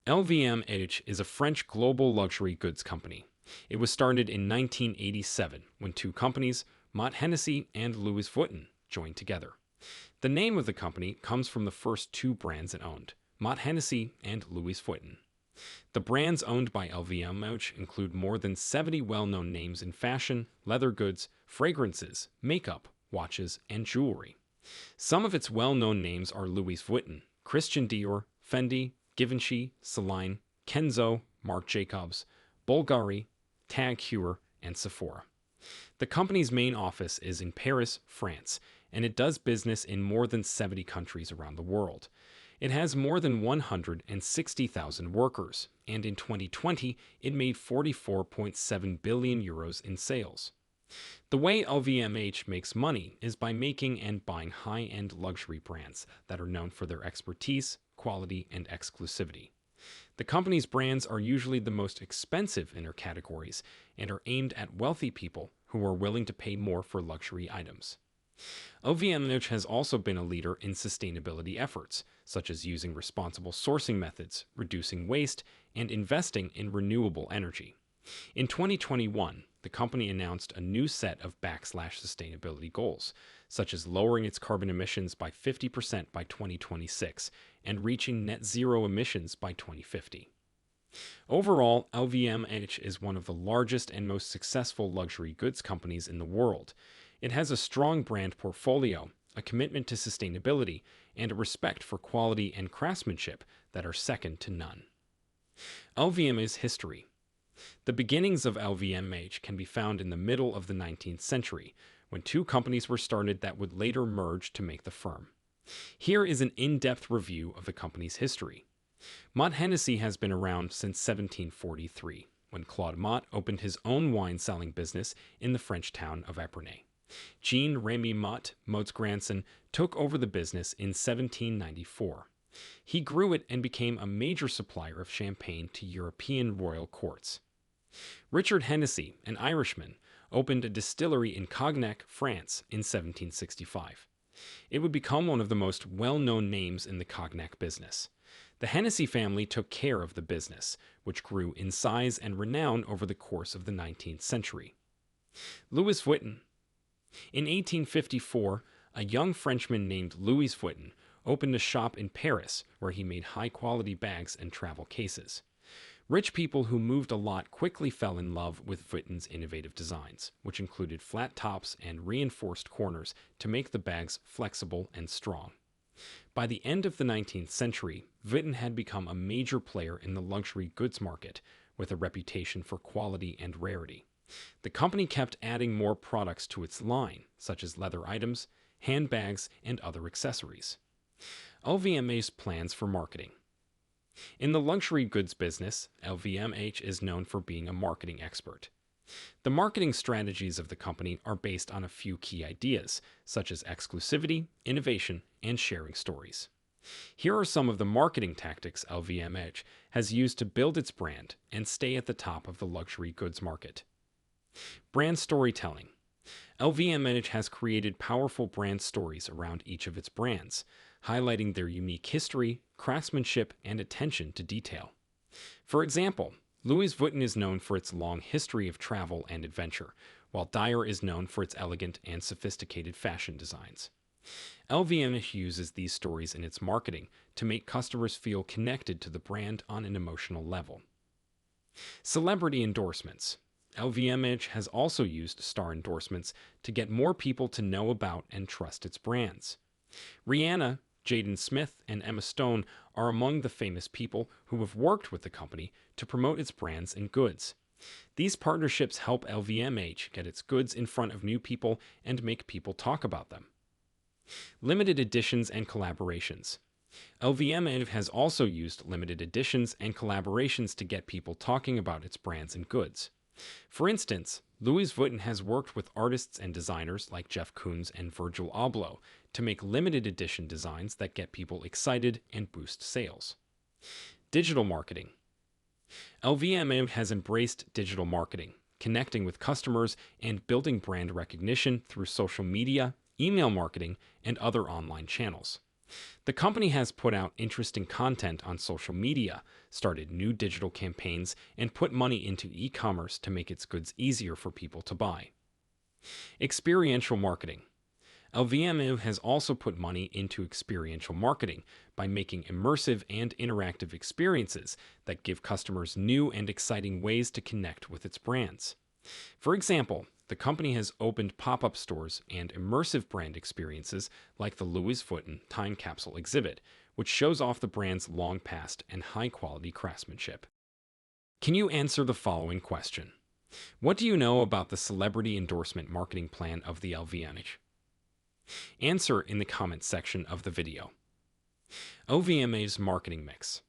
LVMH is a French global luxury goods company. It was started in 1987 when two companies, Mott Hennessy and Louis Vuitton, joined together. The name of the company comes from the first two brands it owned, Mott Hennessy and Louis Vuitton. The brands owned by LVMH include more than 70 well-known names in fashion, leather goods, fragrances, makeup, watches, and jewelry. Some of its well-known names are Louis Vuitton, Christian Dior, Fendi, Givenchy, Celine, Kenzo, Marc Jacobs, Bulgari, Tag Heuer, and Sephora. The company's main office is in Paris, France, and it does business in more than 70 countries around the world. It has more than 160,000 workers, and in 2020, it made 44.7 billion euros in sales. The way LVMH makes money is by making and buying high-end luxury brands that are known for their expertise, quality, and exclusivity. The company's brands are usually the most expensive in their categories and are aimed at wealthy people who are willing to pay more for luxury items. LVMH has also been a leader in sustainability efforts, such as using responsible sourcing methods, reducing waste, and investing in renewable energy. In 2021, the company announced a new set of sustainability goals, such as lowering its carbon emissions by 50% by 2026 and reaching net zero emissions by 2050. Overall, LVMH is one of the largest and most successful luxury goods companies in the world. It has a strong brand portfolio, a commitment to sustainability, and a respect for quality and craftsmanship that are second to none. LVMH's history. The beginnings of LVMH can be found in the middle of the 19th century, when two companies were started that would later merge to make the firm. Here is an in-depth review of the company's history. Mott Hennessy has been around since 1743, when Claude Mott opened his own wine-selling business in the French town of Epernay. Jean-Remy Mott, Mott's grandson, took over the business in 1794. He grew it and became a major supplier of champagne to European royal courts. Richard Hennessy, an Irishman, opened a distillery in Cognac, France in 1765. It would become one of the most well-known names in the Cognac business. The Hennessy family took care of the business, which grew in size and renown over the course of the 19th century. Louis Vuitton. In 1854, a young Frenchman named Louis Vuitton opened a shop in Paris where he made high-quality bags and travel cases. Rich people who moved a lot quickly fell in love with Vuitton's innovative designs, which included flat tops and reinforced corners to make the bags flexible and strong. By the end of the 19th century, Vuitton had become a major player in the luxury goods market, with a reputation for quality and rarity. The company kept adding more products to its line, such as leather items, handbags, and other accessories. LVMH's plans for marketing. In the luxury goods business, LVMH is known for being a marketing expert. The marketing strategies of the company are based on a few key ideas, such as exclusivity, innovation, and sharing stories. Here are some of the marketing tactics LVMH has used to build its brand and stay at the top of the luxury goods market. Brand storytelling. LVMH has created powerful brand stories around each of its brands, highlighting their unique history, craftsmanship, and attention to detail. For example, Louis Vuitton is known for its long history of travel and adventure, while Dior is known for its elegant and sophisticated fashion designs. LVMH uses these stories in its marketing to make customers feel connected to the brand on an emotional level. Celebrity endorsements. LVMH has also used star endorsements to get more people to know about and trust its brands. Rihanna, Jaden Smith, and Emma Stone are among the famous people who have worked with the company to promote its brands and goods. These partnerships help LVMH get its goods in front of new people and make people talk about them. Limited editions and collaborations. LVMH has also used limited editions and collaborations to get people talking about its brands and goods. For instance, Louis Vuitton has worked with artists and designers like Jeff Koons and Virgil Abloh to make limited edition designs that get people excited and boost sales. Digital marketing. LVMH has embraced digital marketing, connecting with customers and building brand recognition through social media, email marketing, and other online channels. The company has put out interesting content on social media, started new digital campaigns, and put money into e-commerce to make its goods easier for people to buy. Experiential marketing. LVMH has also put money into experiential marketing by making immersive and interactive experiences that give customers new and exciting ways to connect with its brands. For example, the company has opened pop-up stores and immersive brand experiences like the Louis Vuitton Time Capsule exhibit, which shows off the brand's long past and high-quality craftsmanship. Can you answer the following question? What do you know about the celebrity endorsement marketing plan of the LVMH? Answer in the comments section of the video. LVMH's marketing mix.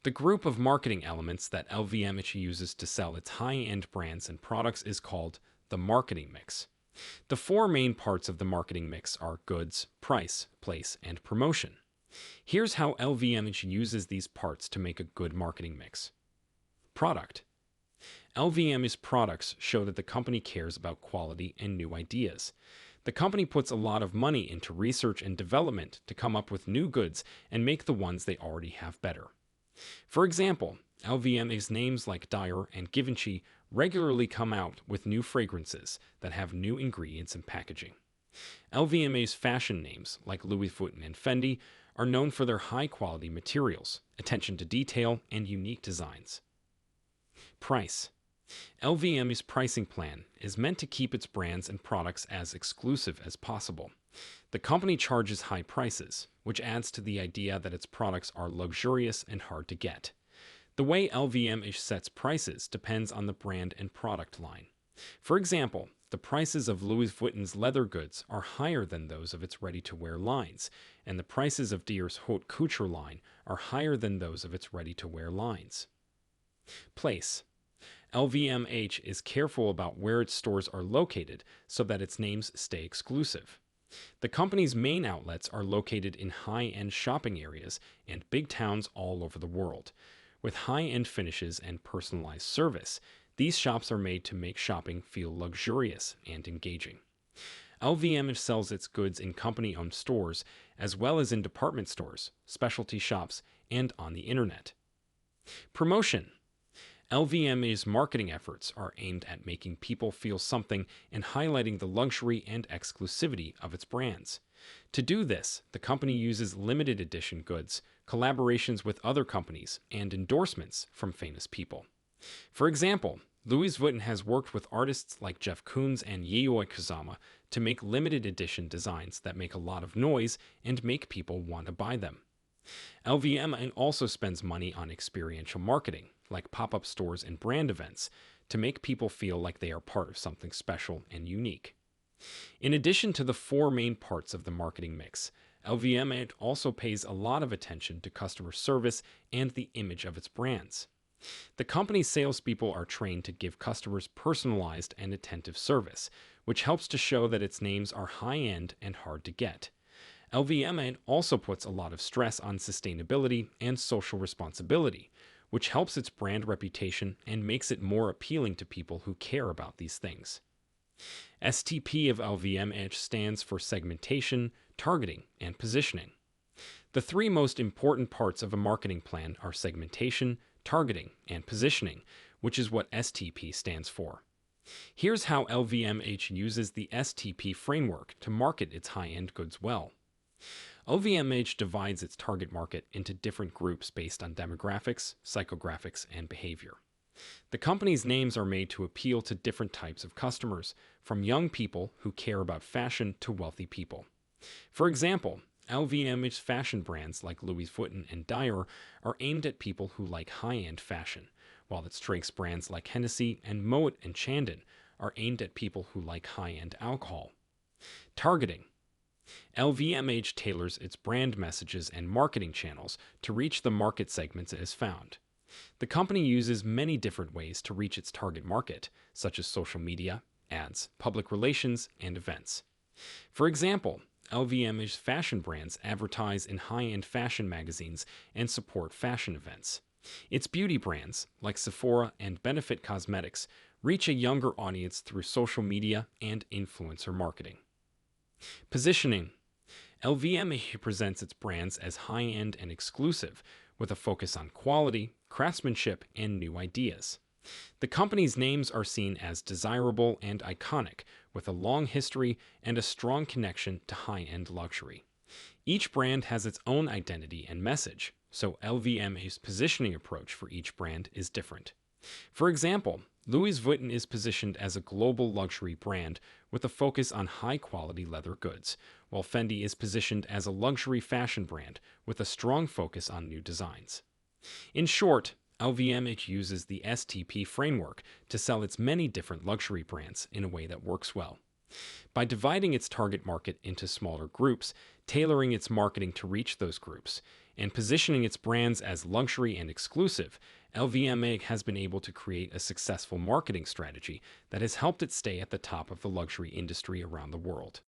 The group of marketing elements that LVMH uses to sell its high-end brands and products is called the marketing mix. The four main parts of the marketing mix are goods, price, place, and promotion. Here's how LVMH uses these parts to make a good marketing mix. Product. LVMH's products show that the company cares about quality and new ideas. The company puts a lot of money into research and development to come up with new goods and make the ones they already have better. For example, LVMH's names like Dior and Givenchy regularly come out with new fragrances that have new ingredients and packaging. LVMH's fashion names like Louis Vuitton and Fendi are known for their high-quality materials, attention to detail, and unique designs. Price. LVMH's pricing plan is meant to keep its brands and products as exclusive as possible. The company charges high prices, which adds to the idea that its products are luxurious and hard to get. The way LVMH sets prices depends on the brand and product line. For example, the prices of Louis Vuitton's leather goods are higher than those of its ready-to-wear lines, and the prices of Dior's haute couture line are higher than those of its ready-to-wear lines. Place. LVMH is careful about where its stores are located so that its names stay exclusive. The company's main outlets are located in high-end shopping areas and big towns all over the world. With high-end finishes and personalized service, these shops are made to make shopping feel luxurious and engaging. LVMH sells its goods in company-owned stores as well as in department stores, specialty shops, and on the internet. Promotion. LVMH's marketing efforts are aimed at making people feel something and highlighting the luxury and exclusivity of its brands. To do this, the company uses limited edition goods, collaborations with other companies, and endorsements from famous people. For example, Louis Vuitton has worked with artists like Jeff Koons and Yayoi Kusama to make limited edition designs that make a lot of noise and make people want to buy them. LVMH also spends money on experiential marketing, like pop-up stores and brand events, to make people feel like they are part of something special and unique. In addition to the four main parts of the marketing mix, LVMH also pays a lot of attention to customer service and the image of its brands. The company's salespeople are trained to give customers personalized and attentive service, which helps to show that its names are high-end and hard to get. LVMH also puts a lot of stress on sustainability and social responsibility, which helps its brand reputation and makes it more appealing to people who care about these things. STP of LVMH stands for segmentation, targeting, and positioning. The three most important parts of a marketing plan are segmentation, targeting, and positioning, which is what STP stands for. Here's how LVMH uses the STP framework to market its high-end goods well. LVMH divides its target market into different groups based on demographics, psychographics, and behavior. The company's names are made to appeal to different types of customers, from young people who care about fashion to wealthy people. For example, LVMH's fashion brands like Louis Vuitton and Dior are aimed at people who like high-end fashion, while its drinks brands like Hennessy and Moet and Chandon are aimed at people who like high-end alcohol. Targeting. LVMH tailors its brand messages and marketing channels to reach the market segments it has found. The company uses many different ways to reach its target market, such as social media, ads, public relations, and events. For example, LVMH's fashion brands advertise in high-end fashion magazines and support fashion events. Its beauty brands, like Sephora and Benefit Cosmetics, reach a younger audience through social media and influencer marketing. Positioning. LVMH presents its brands as high-end and exclusive, with a focus on quality, craftsmanship, and new ideas. The company's names are seen as desirable and iconic, with a long history and a strong connection to high-end luxury. Each brand has its own identity and message, so LVMH's positioning approach for each brand is different. For example, Louis Vuitton is positioned as a global luxury brand with a focus on high-quality leather goods, while Fendi is positioned as a luxury fashion brand with a strong focus on new designs. In short, LVMH uses the STP framework to sell its many different luxury brands in a way that works well. By dividing its target market into smaller groups, tailoring its marketing to reach those groups, and positioning its brands as luxury and exclusive, LVMH has been able to create a successful marketing strategy that has helped it stay at the top of the luxury industry around the world.